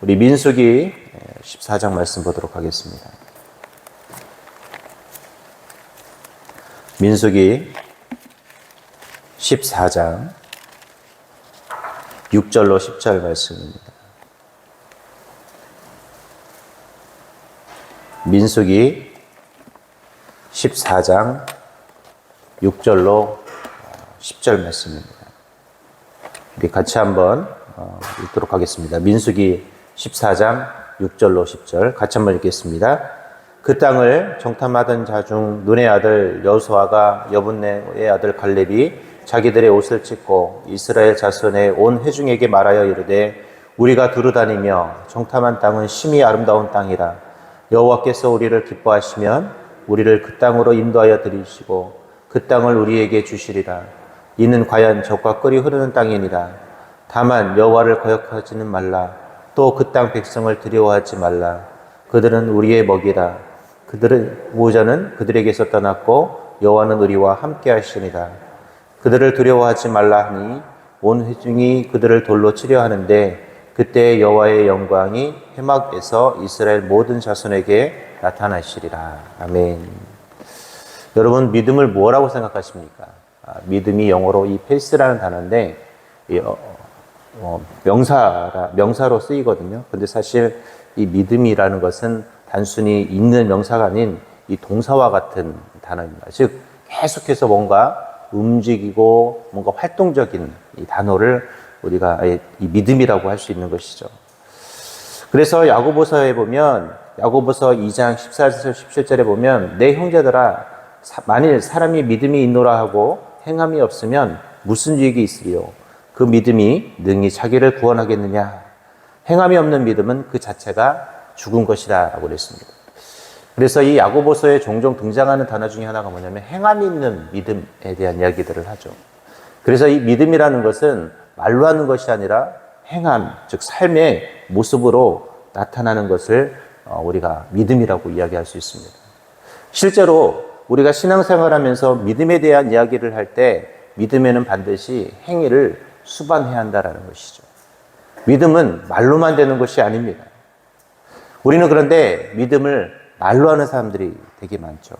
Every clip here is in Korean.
우리 민수기 14장 말씀 보도록 하겠습니다. 민수기 14장 6절로 10절 말씀입니다. 민수기 14장 6절로 10절 말씀입니다. 우리 같이 한번 읽도록 하겠습니다. 민수기 14장 6절로 10절 같이 한번 읽겠습니다. 그 땅을 정탐하던 자 중 눈의 아들 여호수아가 여분네의 아들 갈렙이 자기들의 옷을 찢고 이스라엘 자손의 온 회중에게 말하여 이르되 우리가 두루다니며 정탐한 땅은 심히 아름다운 땅이라. 여호와께서 우리를 기뻐하시면 우리를 그 땅으로 인도하여 드리시고 그 땅을 우리에게 주시리라. 이는 과연 젖과 꿀이 흐르는 땅이니라. 다만 여호와를 거역하지는 말라. 또 그 땅 백성을 두려워하지 말라. 그들은 우리의 먹이라. 그들은 우호자는 그들에게서 떠났고 여호와는 우리와 함께 하시니라. 그들을 두려워하지 말라 하니 온 회중이 그들을 돌로 치려 하는데 그때 여호와의 영광이 회막에서 이스라엘 모든 자손에게 나타나시리라. 아멘. 여러분, 믿음을 뭐라고 생각하십니까? 믿음이 영어로 이 페이스라는 단어인데 명사로 쓰이거든요. 근데 사실 이 믿음이라는 것은 단순히 있는 명사가 아닌 이 동사와 같은 단어입니다. 즉 계속해서 뭔가 움직이고 뭔가 활동적인 이 단어를 우리가 이 믿음이라고 할 수 있는 것이죠. 그래서 야고보서에 보면 야고보서 2장 14절 17절에 보면 내 형제들아 만일 사람이 믿음이 있노라 하고 행함이 없으면 무슨 유익이 있으리요? 그 믿음이 능히 자기를 구원하겠느냐? 행함이 없는 믿음은 그 자체가 죽은 것이다 라고 그랬습니다. 그래서 이 야고보서에 종종 등장하는 단어 중에 하나가 뭐냐면 행함이 있는 믿음에 대한 이야기들을 하죠. 그래서 이 믿음이라는 것은 말로 하는 것이 아니라 행함, 즉 삶의 모습으로 나타나는 것을 우리가 믿음이라고 이야기할 수 있습니다. 실제로 우리가 신앙생활하면서 믿음에 대한 이야기를 할 때 믿음에는 반드시 행위를 수반해야 한다는 것이죠. 믿음은 말로만 되는 것이 아닙니다. 우리는 그런데 믿음을 말로 하는 사람들이 되게 많죠.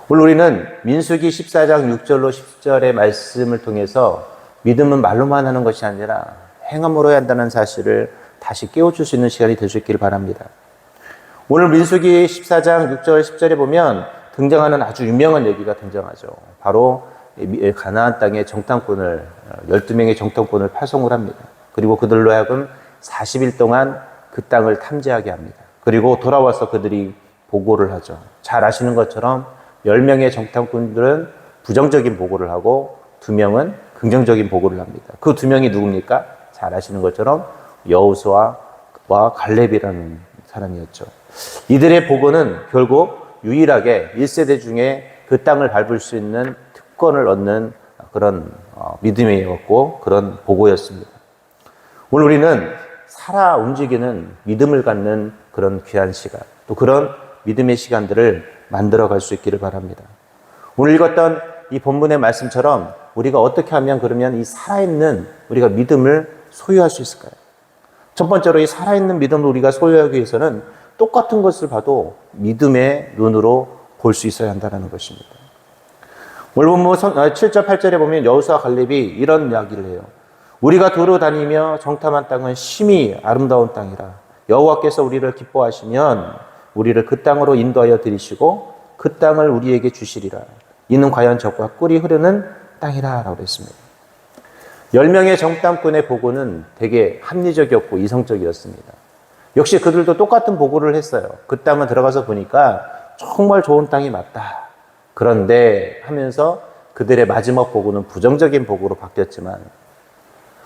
오늘 우리는 민수기 14장 6절로 10절의 말씀을 통해서 믿음은 말로만 하는 것이 아니라 행함으로 해야 한다는 사실을 다시 깨우칠 수 있는 시간이 될 수 있기를 바랍니다. 오늘 민수기 14장 6절 10절에 보면 등장하는 아주 유명한 얘기가 등장하죠. 바로 가나안 땅의 정탐꾼을 12명의 정탐꾼을 파송을 합니다. 그리고 그들로 하여금 40일 동안 그 땅을 탐지하게 합니다. 그리고 돌아와서 그들이 보고를 하죠. 잘 아시는 것처럼 10명의 정탐꾼들은 부정적인 보고를 하고 2명은 긍정적인 보고를 합니다. 그 2명이 누굽니까? 잘 아시는 것처럼 여호수아와 갈렙이라는 사람이었죠. 이들의 보고는 결국 유일하게 1세대 중에 그 땅을 밟을 수 있는 특권을 얻는 그런 믿음이었고 그런 보고였습니다. 오늘 우리는 살아 움직이는 믿음을 갖는 그런 귀한 시간, 또 그런 믿음의 시간들을 만들어 갈 수 있기를 바랍니다. 오늘 읽었던 이 본문의 말씀처럼 우리가 어떻게 하면 그러면 이 살아있는 우리가 믿음을 소유할 수 있을까요? 첫 번째로 이 살아있는 믿음을 우리가 소유하기 위해서는 똑같은 것을 봐도 믿음의 눈으로 볼 수 있어야 한다는 것입니다. 오늘 본문 7절 8절에 보면 여호수아 갈렙이 이런 이야기를 해요. 우리가 도로 다니며 정탐한 땅은 심히 아름다운 땅이라. 여호와께서 우리를 기뻐하시면 우리를 그 땅으로 인도하여 드리시고 그 땅을 우리에게 주시리라. 이는 과연 젖과 꿀이 흐르는 땅이라 라고 했습니다. 10명의 정탐꾼의 보고는 되게 합리적이었고 이성적이었습니다. 역시 그들도 똑같은 보고를 했어요. 그 땅을 들어가서 보니까 정말 좋은 땅이 맞다. 그런데 하면서 그들의 마지막 보고는 부정적인 보고로 바뀌었지만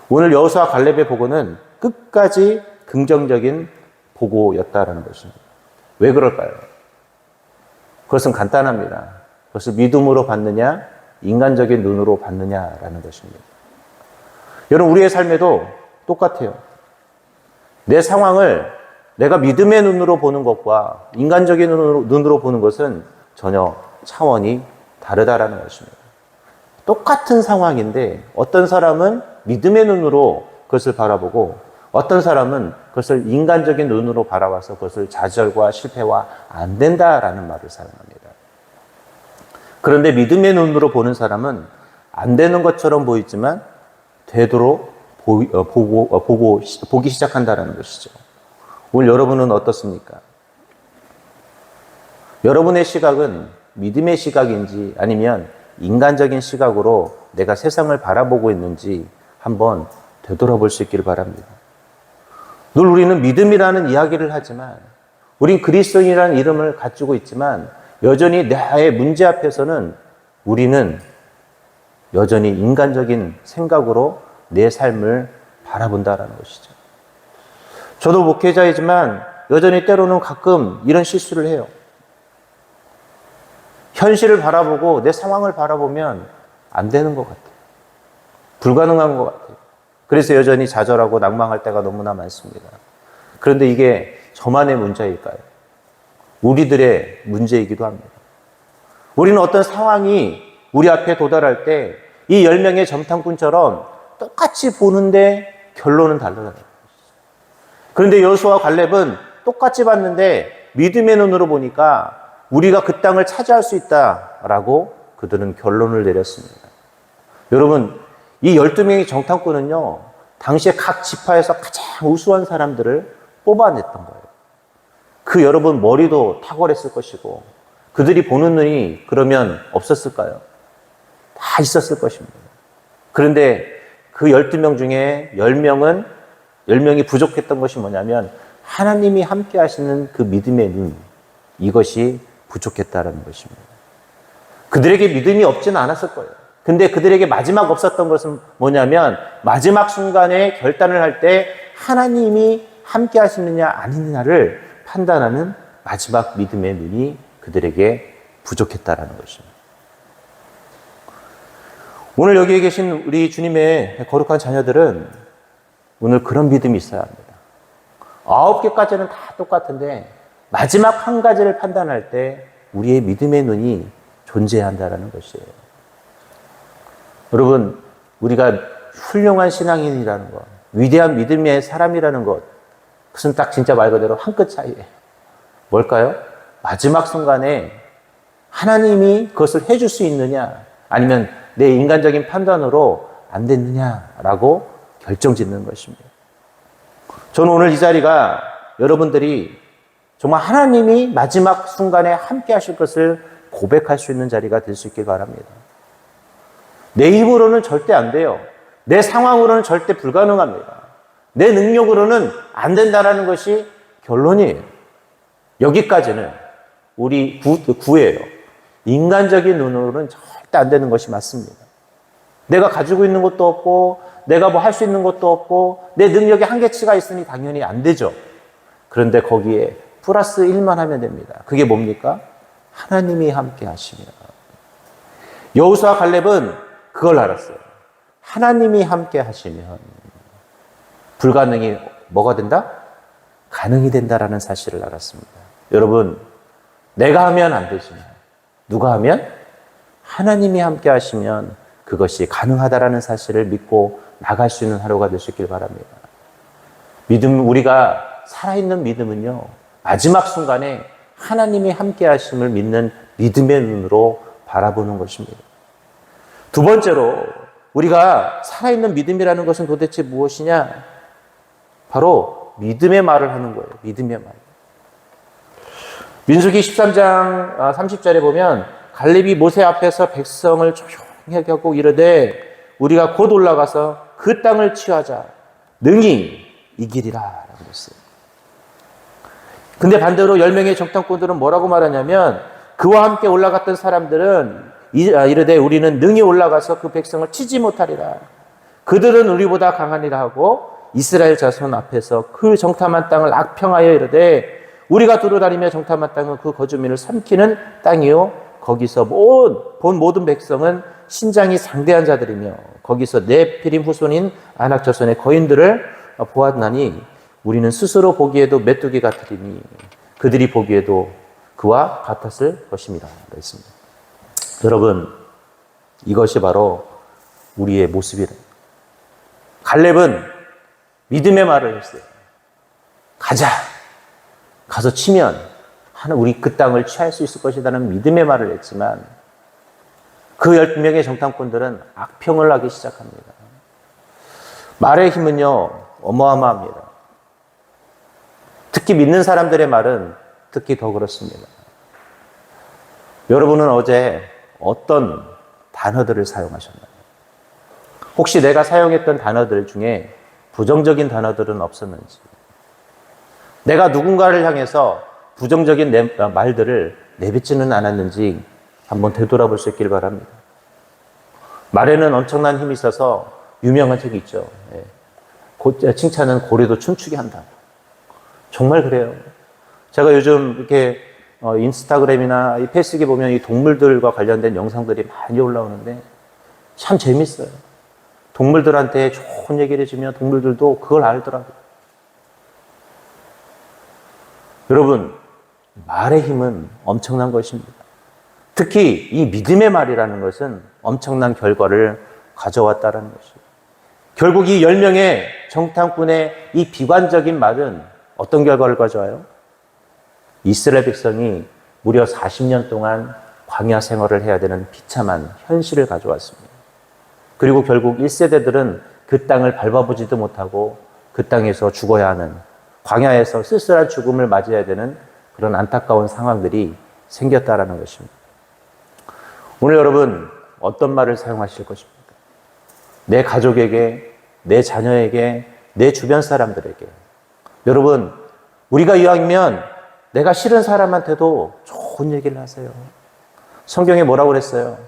오늘 여호수아 갈렙의 보고는 끝까지 긍정적인 보고였다라는 것입니다. 왜 그럴까요? 그것은 간단합니다. 그것을 믿음으로 받느냐, 인간적인 눈으로 받느냐라는 것입니다. 여러분, 우리의 삶에도 똑같아요. 내 상황을 내가 믿음의 눈으로 보는 것과 인간적인 눈으로 보는 것은 전혀 차원이 다르다라는 것입니다. 똑같은 상황인데 어떤 사람은 믿음의 눈으로 그것을 바라보고 어떤 사람은 그것을 인간적인 눈으로 바라봐서 그것을 좌절과 실패와 안 된다라는 말을 사용합니다. 그런데 믿음의 눈으로 보는 사람은 안 되는 것처럼 보이지만 되도록 보기 시작한다는 것이죠. 오늘 여러분은 어떻습니까? 여러분의 시각은 믿음의 시각인지 아니면 인간적인 시각으로 내가 세상을 바라보고 있는지 한번 되돌아볼 수 있기를 바랍니다. 늘 우리는 믿음이라는 이야기를 하지만 우린 그리스도인이라는 이름을 가지고 있지만 여전히 나의 문제 앞에서는 우리는 여전히 인간적인 생각으로 내 삶을 바라본다라는 것이죠. 저도 목회자이지만 여전히 때로는 가끔 이런 실수를 해요. 현실을 바라보고 내 상황을 바라보면 안 되는 것 같아요. 불가능한 것 같아요. 그래서 여전히 좌절하고 낭망할 때가 너무나 많습니다. 그런데 이게 저만의 문제일까요? 우리들의 문제이기도 합니다. 우리는 어떤 상황이 우리 앞에 도달할 때 이 10명의 점탕꾼처럼 똑같이 보는데 결론은 달라요. 그런데 여호수아와 갈렙은 똑같이 봤는데 믿음의 눈으로 보니까 우리가 그 땅을 차지할 수 있다라고 그들은 결론을 내렸습니다. 여러분, 이 12명의 정탐꾼은요, 당시에 각 지파에서 가장 우수한 사람들을 뽑아냈던 거예요. 그 여러분 머리도 탁월했을 것이고 그들이 보는 눈이 그러면 없었을까요? 다 있었을 것입니다. 그런데 그 12명 중에 10명이 부족했던 것이 뭐냐면 하나님이 함께 하시는 그 믿음의 눈, 이것이 부족했다는 것입니다. 그들에게 믿음이 없지는 않았을 거예요. 근데 그들에게 마지막 없었던 것은 뭐냐면 마지막 순간에 결단을 할 때 하나님이 함께 하시느냐 아니느냐를 판단하는 마지막 믿음의 눈이 그들에게 부족했다라는 것입니다. 오늘 여기에 계신 우리 주님의 거룩한 자녀들은 오늘 그런 믿음이 있어야 합니다. 9개까지는 다 똑같은데 마지막 한 가지를 판단할 때 우리의 믿음의 눈이 존재해야 한다는 것이에요. 여러분, 우리가 훌륭한 신앙인이라는 것, 위대한 믿음의 사람이라는 것, 그것은 딱 진짜 말 그대로 한 끗 차이예요. 뭘까요? 마지막 순간에 하나님이 그것을 해줄 수 있느냐, 아니면 내 인간적인 판단으로 안 됐느냐라고 결정짓는 것입니다. 저는 오늘 이 자리가 여러분들이 정말 하나님이 마지막 순간에 함께 하실 것을 고백할 수 있는 자리가 될 수 있길 바랍니다. 내 힘으로는 절대 안 돼요. 내 상황으로는 절대 불가능합니다. 내 능력으로는 안 된다는 것이 결론이에요. 여기까지는 우리 구예요. 인간적인 눈으로는 절대 안 되는 것이 맞습니다. 내가 가지고 있는 것도 없고 내가 뭐 할 수 있는 것도 없고 내 능력에 한계치가 있으니 당연히 안 되죠. 그런데 거기에 플러스 1만 하면 됩니다. 그게 뭡니까? 하나님이 함께 하시면. 여호수아 갈렙은 그걸 알았어요. 하나님이 함께 하시면 불가능이 뭐가 된다? 가능이 된다라는 사실을 알았습니다. 여러분, 내가 하면 안 되지만 누가 하면? 하나님이 함께 하시면 그것이 가능하다라는 사실을 믿고 나갈 수 있는 하루가 될 수 있길 바랍니다. 믿음, 우리가 살아있는 믿음은요, 마지막 순간에 하나님이 함께 하심을 믿는 믿음의 눈으로 바라보는 것입니다. 두 번째로 우리가 살아있는 믿음이라는 것은 도대체 무엇이냐? 바로 믿음의 말을 하는 거예요. 믿음의 말. 민수기 13장 30절에 보면 갈렙이 모세 앞에서 백성을 조용하게 하고 이르되 우리가 곧 올라가서 그 땅을 취하자 능히 이기리라 라고 했어요. 근데 반대로 10명의 정탐꾼들은 뭐라고 말하냐면 그와 함께 올라갔던 사람들은 이르되 우리는 능히 올라가서 그 백성을 치지 못하리라. 그들은 우리보다 강하니라 하고 이스라엘 자손 앞에서 그 정탐한 땅을 악평하여 이르되 우리가 두루다니며 정탐한 땅은 그 거주민을 삼키는 땅이요 거기서 본 모든 백성은 신장이 상대한 자들이며 거기서 네피림 후손인 아낙 자손의 거인들을 보았나니 우리는 스스로 보기에도 메뚜기 같으리니 그들이 보기에도 그와 같았을 것입니다. 그랬습니다. 여러분, 이것이 바로 우리의 모습이래. 갈렙은 믿음의 말을 했어요. 가자. 가서 치면 우리 그 땅을 취할 수 있을 것이라는 믿음의 말을 했지만 그 12명의 정탐꾼들은 악평을 하기 시작합니다. 말의 힘은요, 어마어마합니다. 특히 믿는 사람들의 말은 특히 더 그렇습니다. 여러분은 어제 어떤 단어들을 사용하셨나요? 혹시 내가 사용했던 단어들 중에 부정적인 단어들은 없었는지, 내가 누군가를 향해서 부정적인 말들을 내뱉지는 않았는지 한번 되돌아볼 수 있길 바랍니다. 말에는 엄청난 힘이 있어서 유명한 책이 있죠. 칭찬은 고래도 춤추게 한다. 정말 그래요. 제가 요즘 이렇게 인스타그램이나 이 페이스북에 보면 이 동물들과 관련된 영상들이 많이 올라오는데 참 재밌어요. 동물들한테 좋은 얘기를 해주면 동물들도 그걸 알더라고요. 여러분, 말의 힘은 엄청난 것입니다. 특히 이 믿음의 말이라는 것은 엄청난 결과를 가져왔다는 것이죠. 결국 이 10명의 정탐꾼의 이 비관적인 말은 어떤 결과를 가져와요? 이스라엘 백성이 무려 40년 동안 광야 생활을 해야 되는 비참한 현실을 가져왔습니다. 그리고 결국 1세대들은 그 땅을 밟아보지도 못하고 그 땅에서 죽어야 하는, 광야에서 쓸쓸한 죽음을 맞이해야 되는 그런 안타까운 상황들이 생겼다라는 것입니다. 오늘 여러분 어떤 말을 사용하실 것입니까? 내 가족에게, 내 자녀에게, 내 주변 사람들에게. 여러분, 우리가 이왕이면 내가 싫은 사람한테도 좋은 얘기를 하세요. 성경에 뭐라고 그랬어요?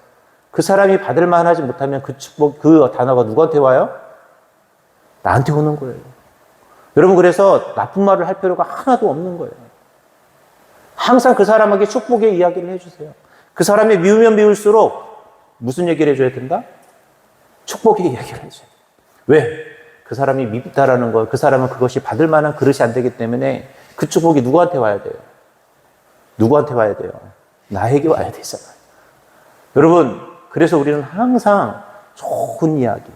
그 사람이 받을 만하지 못하면 그 축복, 그 단어가 누구한테 와요? 나한테 오는 거예요. 여러분, 그래서 나쁜 말을 할 필요가 하나도 없는 거예요. 항상 그 사람에게 축복의 이야기를 해주세요. 그 사람이 미우면 미울수록 무슨 얘기를 해줘야 된다? 축복의 이야기를 해줘요. 왜? 그 사람이 밉다라는 거, 그 사람은 그것이 받을 만한 그릇이 안 되기 때문에 그 축복이 누구한테 와야 돼요? 누구한테 와야 돼요? 나에게 와야 되잖아요. 여러분, 그래서 우리는 항상 좋은 이야기,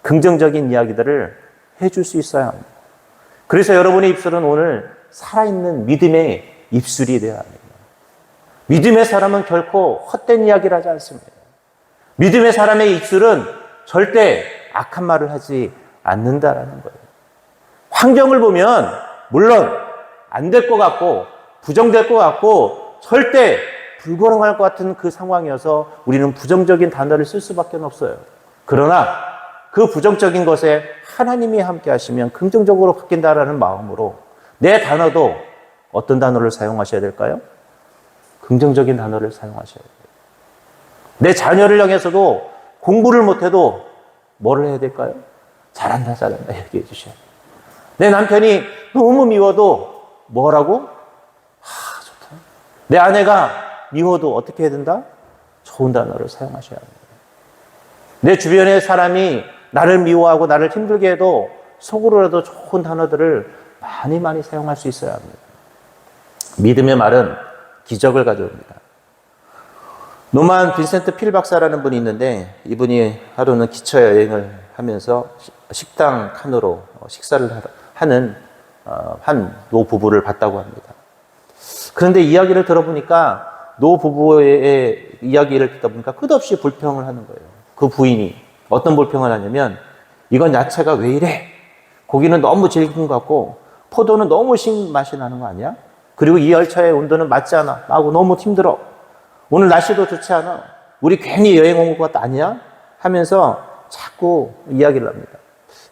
긍정적인 이야기들을 해줄 수 있어야 합니다. 그래서 여러분의 입술은 오늘 살아있는 믿음의 입술이 되어야 합니다. 믿음의 사람은 결코 헛된 이야기를 하지 않습니다. 믿음의 사람의 입술은 절대 악한 말을 하지 않는다라는 거예요. 환경을 보면 물론 안 될 것 같고 부정될 것 같고 절대 불가능할 것 같은 그 상황이어서 우리는 부정적인 단어를 쓸 수밖에 없어요. 그러나 그 부정적인 것에 하나님이 함께 하시면 긍정적으로 바뀐다라는 마음으로 내 단어도 어떤 단어를 사용하셔야 될까요? 긍정적인 단어를 사용하셔야 돼요. 내 자녀를 향해서도 공부를 못해도 뭐를 해야 될까요? 잘한다, 잘한다 얘기해 주셔야 돼요. 내 남편이 너무 미워도 뭐라고? 좋다. 내 아내가 미워도 어떻게 해야 된다? 좋은 단어를 사용하셔야 합니다. 내 주변의 사람이 나를 미워하고 나를 힘들게 해도 속으로라도 좋은 단어들을 많이 사용할 수 있어야 합니다. 믿음의 말은 기적을 가져옵니다. 노만 빈센트 필 박사라는 분이 있는데 이분이 하루는 기차 여행을 하면서 식당 칸으로 식사를 하는 한 노부부를 봤다고 합니다. 그런데 이야기를 들어보니까 노부부의 이야기를 듣다 보니까 끝없이 불평을 하는 거예요. 그 부인이 어떤 불평을 하냐면 이건 야채가 왜 이래? 고기는 너무 질긴 것 같고 포도는 너무 신맛이 나는 거 아니야? 그리고 이 열차의 온도는 맞지 않아. 나하고 너무 힘들어. 오늘 날씨도 좋지 않아. 우리 괜히 여행 온 것 아니야? 하면서 자꾸 이야기를 합니다.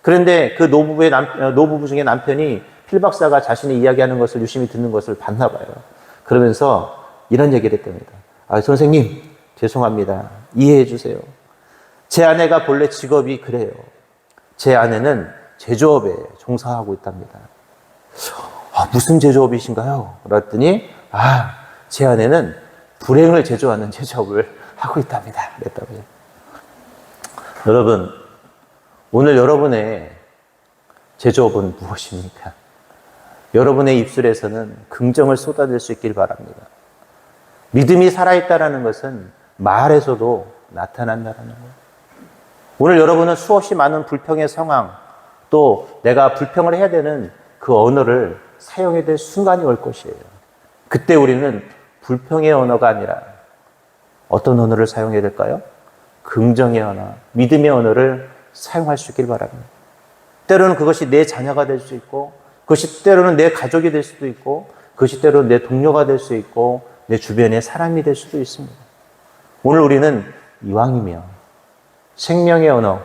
그런데 그 노부부 중에 남편이 필 박사가 자신이 이야기하는 것을 유심히 듣는 것을 봤나 봐요. 그러면서 이런 얘기를 했답니다. 선생님, 죄송합니다. 이해해 주세요. 제 아내가 본래 직업이 그래요. 제 아내는 제조업에 종사하고 있답니다. 무슨 제조업이신가요? 그랬더니 제 아내는 불행을 제조하는 제조업을 하고 있답니다. 그랬다고요. 여러분, 오늘 여러분의 제조업은 무엇입니까? 여러분의 입술에서는 긍정을 쏟아낼 수 있길 바랍니다. 믿음이 살아있다는 것은 말에서도 나타난다는 거예요. 오늘 여러분은 수없이 많은 불평의 상황, 또 내가 불평을 해야 되는 그 언어를 사용해야 될 순간이 올 것이에요. 그때 우리는 불평의 언어가 아니라 어떤 언어를 사용해야 될까요? 긍정의 언어, 믿음의 언어를 사용할 수 있길 바랍니다. 때로는 그것이 내 자녀가 될 수 있고, 그것이 때로는 내 가족이 될 수도 있고, 그것이 때로는 내 동료가 될 수 있고, 내 주변의 사람이 될 수도 있습니다. 오늘 우리는 이왕이면 생명의 언어,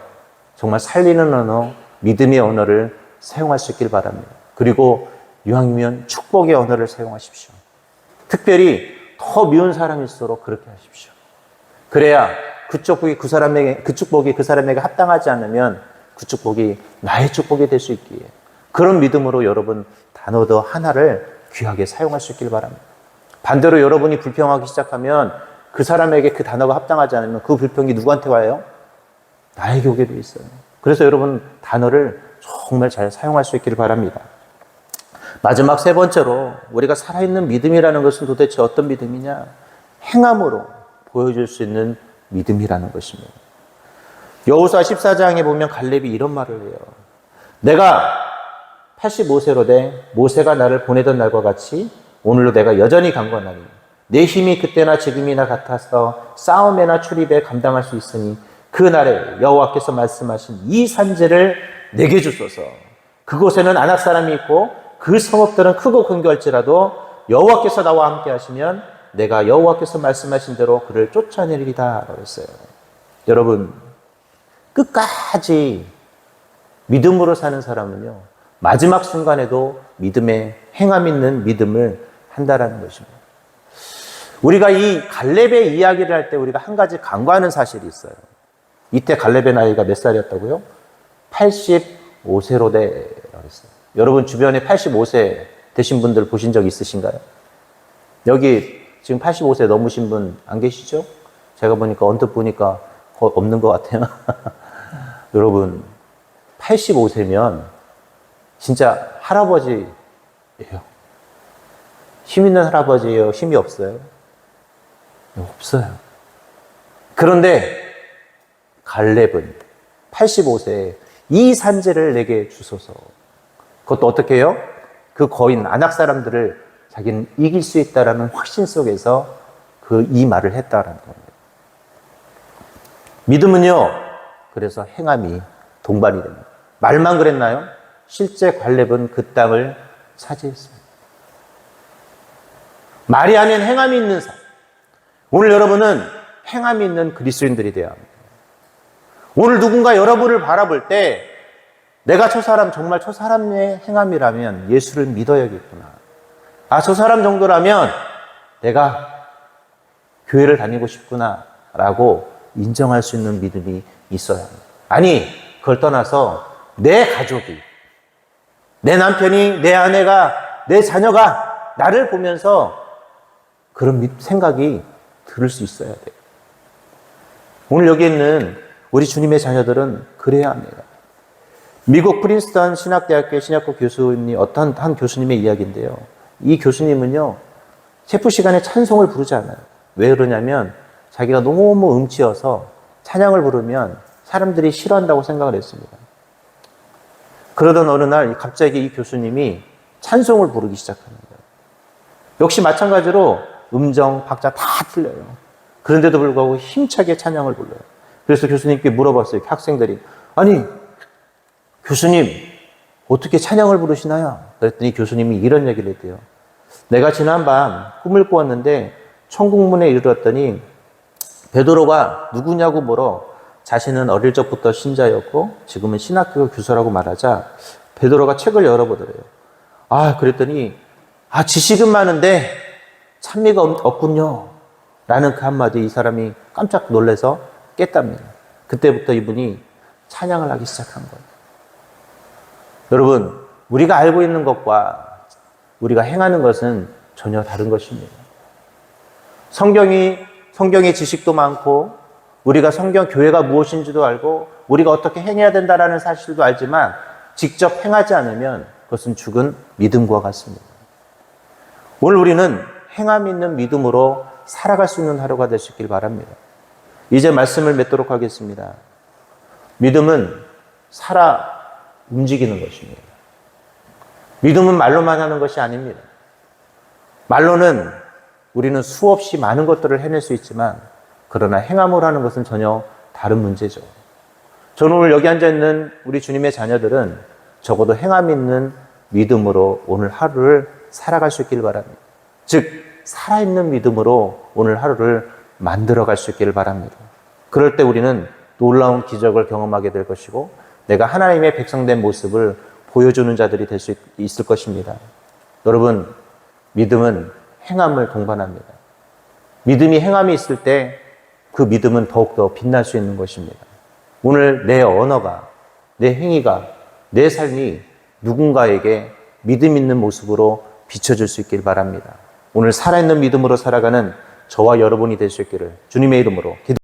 정말 살리는 언어, 믿음의 언어를 사용할 수 있길 바랍니다. 그리고 이왕이면 축복의 언어를 사용하십시오. 특별히 더 미운 사람일수록 그렇게 하십시오. 그래야 그 축복이 그 사람에게 합당하지 않으면 그 축복이 나의 축복이 될 수 있기에, 그런 믿음으로 여러분 단어도 하나를 귀하게 사용할 수 있길 바랍니다. 반대로 여러분이 불평하기 시작하면 그 사람에게 그 단어가 합당하지 않으면 그 불평이 누구한테 와요? 나에게 오게 돼 있어요. 그래서 여러분 단어를 정말 잘 사용할 수 있기를 바랍니다. 마지막 세 번째로, 우리가 살아있는 믿음이라는 것은 도대체 어떤 믿음이냐? 행함으로 보여줄 수 있는 믿음이라는 것입니다. 여호수아 14장에 보면 갈렙이 이런 말을 해요. 내가 85세로 돼 모세가 나를 보내던 날과 같이 오늘로 내가 여전히 강건하니 내 힘이 그때나 지금이나 같아서 싸움에나 출입에 감당할 수 있으니 그 날에 여호와께서 말씀하신 이 산지를 내게 주소서. 그곳에는 아낙 사람이 있고 그 성읍들은 크고 근교할지라도 여호와께서 나와 함께 하시면 내가 여호와께서 말씀하신 대로 그를 쫓아내리리다 라고 했어요. 여러분, 끝까지 믿음으로 사는 사람은요, 마지막 순간에도 믿음에 행함 있는 믿음을 한다라는 것입니다. 우리가 이 갈렙의 이야기를 할 때 우리가 한 가지 간과하는 사실이 있어요. 이때 갈렙의 나이가 몇 살이었다고요? 85세로 되라고 했어요. 여러분 주변에 85세 되신 분들 보신 적 있으신가요? 여기 지금 85세 넘으신 분 안 계시죠? 제가 보니까 언뜻 보니까 없는 것 같아요. 여러분 85세면 진짜 할아버지예요. 힘 있는 할아버지예요? 힘이 없어요? 없어요. 그런데 갈렙은 85세에 이 산지를 내게 주소서. 그것도 어떻게 해요? 그 거인 아낙 사람들을 자기는 이길 수 있다라는 확신 속에서 이 말을 했다라는 겁니다. 믿음은요, 그래서 행함이 동반이 됩니다. 말만 그랬나요? 실제 갈렙은 그 땅을 차지했습니다. 말이 아닌 행함이 있는 삶. 오늘 여러분은 행함이 있는 그리스도인들이 되어야 합니다. 오늘 누군가 여러분을 바라볼 때 내가 저 사람 정말 저 사람의 행함이라면 예수를 믿어야겠구나. 아, 저 사람 정도라면 내가 교회를 다니고 싶구나 라고 인정할 수 있는 믿음이 있어야 합니다. 아니, 그걸 떠나서 내 가족이, 내 남편이, 내 아내가, 내 자녀가 나를 보면서 그런 생각이 들을 수 있어야 돼요. 오늘 여기 있는 우리 주님의 자녀들은 그래야 합니다. 미국 프린스턴 신학대학교 신학과 교수님이 어떤 한 교수님의 이야기인데요. 이 교수님은요, 체프 시간에 찬송을 부르지 않아요. 왜 그러냐면 자기가 너무 음치여서 찬양을 부르면 사람들이 싫어한다고 생각을 했습니다. 그러던 어느 날 갑자기 이 교수님이 찬송을 부르기 시작합니다. 역시 마찬가지로 음정, 박자 다 틀려요. 그런데도 불구하고 힘차게 찬양을 불러요. 그래서 교수님께 물어봤어요. 학생들이. 아니, 교수님, 어떻게 찬양을 부르시나요? 그랬더니 교수님이 이런 얘기를 했대요. 내가 지난밤 꿈을 꾸었는데 천국문에 이르렀더니 베드로가 누구냐고 물어 자신은 어릴 적부터 신자였고 지금은 신학교 교수라고 말하자 베드로가 책을 열어보더래요. 아, 그랬더니 지식은 많은데 찬미가 없군요. 라는 그 한마디 이 사람이 깜짝 놀라서 깼답니다. 그때부터 이분이 찬양을 하기 시작한 거예요. 여러분, 우리가 알고 있는 것과 우리가 행하는 것은 전혀 다른 것입니다. 성경의 지식도 많고 우리가 성경 교회가 무엇인지도 알고 우리가 어떻게 행해야 된다라는 사실도 알지만 직접 행하지 않으면 그것은 죽은 믿음과 같습니다. 오늘 우리는 행함 있는 믿음으로 살아갈 수 있는 하루가 될 수 있길 바랍니다. 이제 말씀을 맺도록 하겠습니다. 믿음은 살아 움직이는 것입니다. 믿음은 말로만 하는 것이 아닙니다. 말로는 우리는 수없이 많은 것들을 해낼 수 있지만 그러나 행함으로 하는 것은 전혀 다른 문제죠. 저는 오늘 여기 앉아있는 우리 주님의 자녀들은 적어도 행함 있는 믿음으로 오늘 하루를 살아갈 수 있기를 바랍니다. 즉 살아있는 믿음으로 오늘 하루를 만들어갈 수 있기를 바랍니다. 그럴 때 우리는 놀라운 기적을 경험하게 될 것이고 내가 하나님의 백성된 모습을 보여주는 자들이 될 수 있을 것입니다. 여러분, 믿음은 행함을 동반합니다. 믿음이 행함이 있을 때 그 믿음은 더욱더 빛날 수 있는 것입니다. 오늘 내 언어가, 내 행위가, 내 삶이 누군가에게 믿음 있는 모습으로 비춰줄 수 있길 바랍니다. 오늘 살아있는 믿음으로 살아가는 저와 여러분이 될 수 있기를 주님의 이름으로 기도합니다.